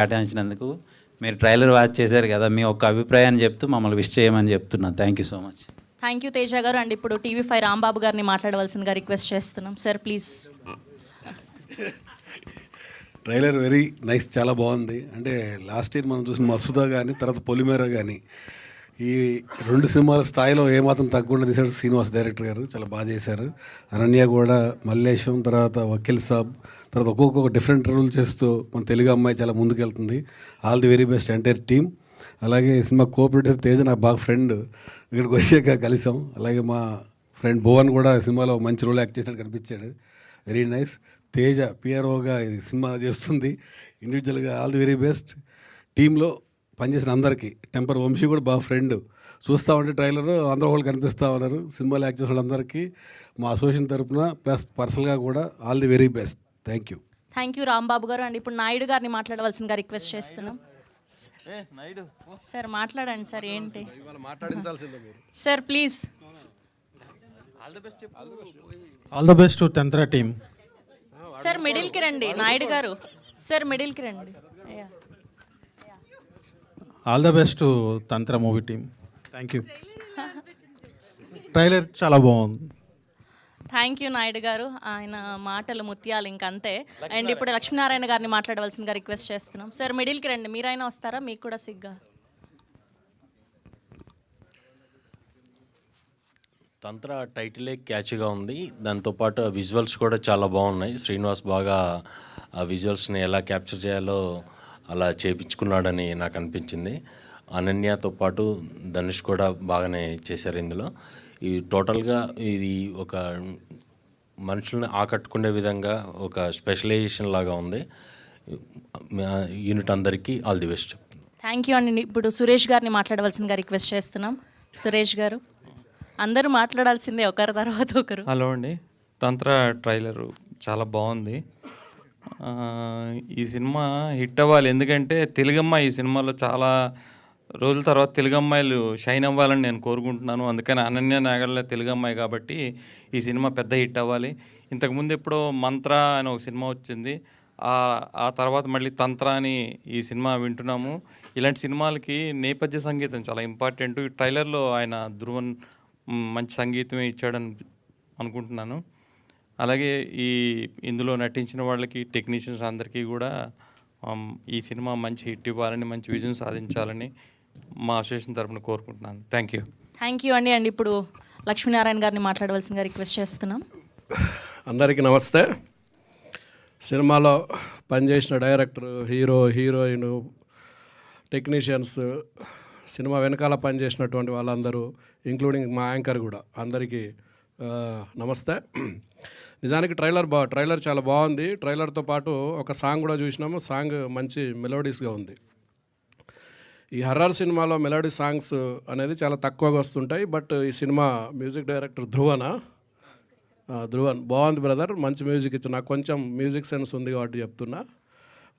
కేటాయించినందుకు. మీరు trailer watch చేశారు కదా, మీ ఒక్క అభిప్రాయాన్ని చెప్తూ మమ్మల్ని విష్ చేయమని చెప్తున్నాను. Thank you so much. Thank you Teja గారు. అండ్ ఇప్పుడు టీవీ5 రాంబాబు గారిని మాట్లాడవలసిందిగా రిక్వెస్ట్ చేస్తున్నాం. Sir please. Trailer very nice, చాలా బాగుంది. అంటే లాస్ట్ ఇయర్ మనం చూసిన మసూదా కానీ తర్వాత పొలిమేర కానీ ఈ రెండు సినిమాల స్థాయిలో ఏమాత్రం తగ్గకుండా తీశాడు శ్రీనివాస్ డైరెక్టర్ గారు. చాలా బాగా చేశారు. అనన్య కూడా, మల్లేశం, తర్వాత వకీల్ సాబ్, తర్వాత ఒక్కొక్క డిఫరెంట్ రోల్ చేస్తూ మన తెలుగు అమ్మాయి చాలా ముందుకెళ్తుంది. All the very best entire team. అలాగే ఈ సినిమా కోఆపరేటర్ తేజ నాకు బాగా ఫ్రెండ్, ఇక్కడికి వచ్చాక కలిసాం. అలాగే మా ఫ్రెండ్ భువన్ కూడా సినిమాలో మంచి రోల్ యాక్ట్ చేసినట్టు కనిపించాడు. Very nice. తేజ పిఆర్ఓగా ఇది సినిమా చేస్తుంది. ఇండివిజువల్గా ఆల్ ది వెరీ బెస్ట్. టీంలో పనిచేసిన అందరికీ, టెంపర్ వంశీ కూడా బాగా ఫ్రెండ్. చూస్తూ ఉంటే ట్రైలర్ అందరూ వాళ్ళు కనిపిస్తూ ఉన్నారు. సినిమాలో యాక్ట్ చేసిన వాళ్ళందరికీ మా అసోసియేషన్ తరఫున ప్లస్ పర్సనల్గా కూడా all the very best. Thank you. Thank you Rambabu గారు. అండ్ ఇప్పుడు నాయుడు గారిని మాట్లాడవలసిందిగా రిక్వెస్ట్ చేస్తున్నాం. సార్ మాట్లాడండి సార్. ఏంటి sir please. All the best to Tantra team. Sir మిడిల్కి రండి నాయుడు గారు. సార్ మిడిల్కి రండి. All the best to Tantra movie team. Thank you. Trailer చాలా బాగుంది. థ్యాంక్ యూ నాయుడు గారు. ఆయన మాటలు ముత్యాలు ఇంకంతే. అండ్ ఇప్పుడు లక్ష్మీనారాయణ గారిని మాట్లాడవలసిందిగా రిక్వెస్ట్ చేస్తున్నాం. సార్ మిడిల్కి రండి. మీరైనా వస్తారా? మీకు కూడా సిగ్గా. తంత్ర టైటిలే క్యాచ్గా ఉంది. దాంతోపాటు విజువల్స్ కూడా చాలా బాగున్నాయి. శ్రీనివాస్ బాగా ఆ విజువల్స్ని ఎలా క్యాప్చర్ చేయాలో అలా చేపించుకున్నాడని నాకు అనిపించింది. అనన్యతో పాటు ధనుష్ కూడా బాగానే చేశారు ఇందులో. ఈ టోటల్గా ఇది ఒక మనుషుల్ని ఆకట్టుకునే విధంగా ఒక స్పెషలైజేషన్ లాగా ఉంది. యూనిట్ అందరికీ all the best. Thank you అండి. ఇప్పుడు సురేష్ గారిని మాట్లాడవలసిందిగా రిక్వెస్ట్ చేస్తున్నాం. సురేష్ గారు. అందరూ మాట్లాడాల్సిందే ఒకరి తర్వాత ఒకరు. హలో అండి. తంత్ర ట్రైలరు చాలా బాగుంది. ఈ సినిమా హిట్ అవ్వాలి, ఎందుకంటే తెలుగమ్మాయి ఈ సినిమాలో చాలా రోజుల తర్వాత తెలుగు అమ్మాయిలు షైన్ అవ్వాలని నేను కోరుకుంటున్నాను. అందుకని అనన్య నాగర్ల తెలుగు అమ్మాయి కాబట్టి ఈ సినిమా పెద్ద హిట్ అవ్వాలి. ఇంతకుముందు ఎప్పుడో మంత్ర అని ఒక సినిమా వచ్చింది, ఆ తర్వాత మళ్ళీ తంత్ర అని ఈ సినిమా వింటున్నాము. ఇలాంటి సినిమాలకి నేపథ్య సంగీతం చాలా ఇంపార్టెంట్. ఈ ట్రైలర్లో ఆయన ధ్రువన్ మంచి సంగీతమే ఇచ్చాడని అనుకుంటున్నాను. అలాగే ఇందులో నటించిన వాళ్ళకి, టెక్నీషియన్స్ అందరికీ కూడా ఈ సినిమా మంచి హిట్ ఇవ్వాలని, మంచి విజయం సాధించాలని మా అసోసియేషన్ తరఫున కోరుకుంటున్నాను. Thank you. థ్యాంక్ యూ అండి. అండ్ ఇప్పుడు లక్ష్మీనారాయణ గారిని మాట్లాడవలసిందిగా రిక్వెస్ట్ చేస్తున్నాం. అందరికీ నమస్తే. సినిమాలో పనిచేసిన director, hero, heroine, technicians, cinema వెనకాల పనిచేసినటువంటి వాళ్ళందరూ, ఇంక్లూడింగ్ మా యాంకర్ కూడా, అందరికీ నమస్తే. నిజానికి ట్రైలర్ చాలా బాగుంది. ట్రైలర్తో పాటు ఒక సాంగ్ కూడా చూసినాము. సాంగ్ మంచి మెలోడీస్గా ఉంది. ఈ హర్రర్ సినిమాలో మెలోడీ సాంగ్స్ అనేది చాలా తక్కువగా వస్తుంటాయి. బట్ ఈ సినిమా మ్యూజిక్ డైరెక్టర్ ధ్రువన్ బాగుంది బ్రదర్. మంచి మ్యూజిక్ ఇచ్చు. నాకు కొంచెం మ్యూజిక్ సెన్స్ ఉంది కాబట్టి చెప్తున్నా,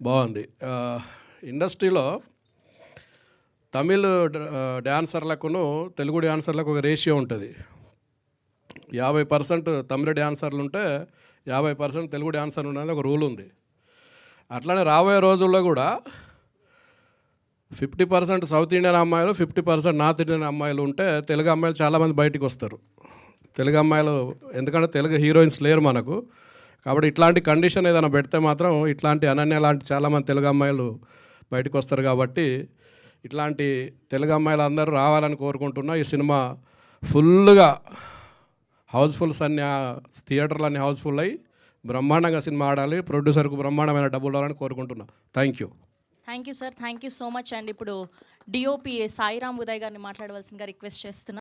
బాగుంది. ఇండస్ట్రీలో తమిళ్ డ్యాన్సర్లకును తెలుగు డ్యాన్సర్లకు ఒక రేషియో ఉంటుంది. 50% తమిళ డ్యాన్సర్లు ఉంటే 50% తెలుగు డ్యాన్సర్లు ఉండడానికి ఒక రూల్ ఉంది. అట్లానే రాబోయే రోజుల్లో కూడా 50% సౌత్ ఇండియన్ అమ్మాయిలు, 50% నార్త్ ఇండియన్ అమ్మాయిలు ఉంటే తెలుగు అమ్మాయిలు చాలామంది బయటికి వస్తారు. తెలుగు అమ్మాయిలు, ఎందుకంటే తెలుగు హీరోయిన్స్ లేరు మనకు. కాబట్టి ఇట్లాంటి కండిషన్ ఏదైనా పెడితే మాత్రం ఇట్లాంటి అనన్య లాంటి చాలామంది తెలుగు అమ్మాయిలు బయటకు వస్తారు. కాబట్టి ఇట్లాంటి తెలుగు అమ్మాయిలు అందరూ రావాలని కోరుకుంటున్నా. ఈ సినిమా ఫుల్గా హౌస్ఫుల్స్ అన్ని థియేటర్లు అన్నీ హౌస్ఫుల్ అయ్యి బ్రహ్మాండంగా సినిమా ఆడాలి. ప్రొడ్యూసర్కు బ్రహ్మాండమైన డబ్బులు రావాలని కోరుకుంటున్నా. Thank you. Thank you sir. Thank you so much. And ఇప్పుడు డిఓపి సాయిరామ్ ఉదయ్ గారిని మాట్లాడవలసిందిగా రిక్వెస్ట్ చేస్తున్నా.